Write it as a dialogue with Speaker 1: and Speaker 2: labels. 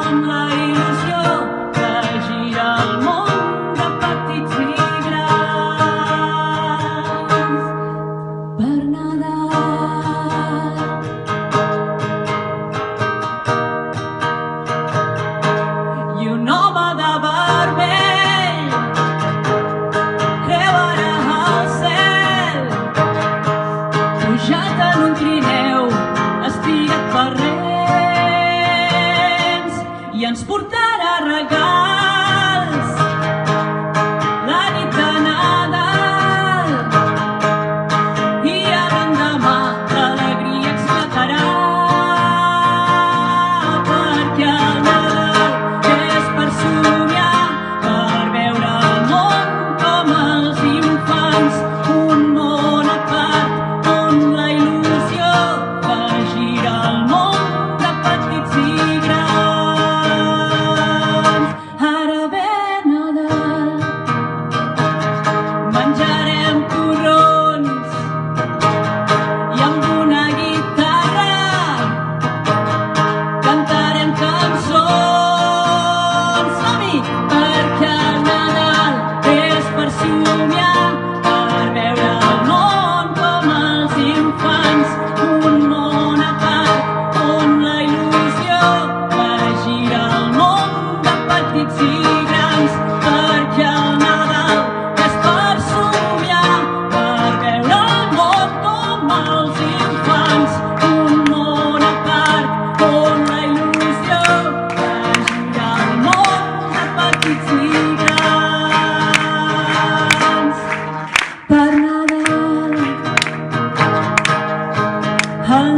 Speaker 1: amb la il·lusió que gira el món de petits i grans. Per Nadal i un home de vermell creuarà el cel, pujat en un trineu estirat per rens, i ens portarà regals la nit de Nadal, i a l'endemà l'alegria esclatarà, perquè el Nadal és per somiar, per veure el món com els infants, un món a part on la il·lusió que gira el món de petits i grans. Ara ve Nadal, menjarem torrons i amb una guitarra cantarem cançons. Som-hi! Perquè el Nadal és per somiar, per veure el món com els infants, un món a part on la il·lusió que gira el món de petits i grans. Perquè el Nadal és per somiar, per veure el món com els infants, un món a part on la il·lusió que gira el món de petits i grans. Per Nadal, el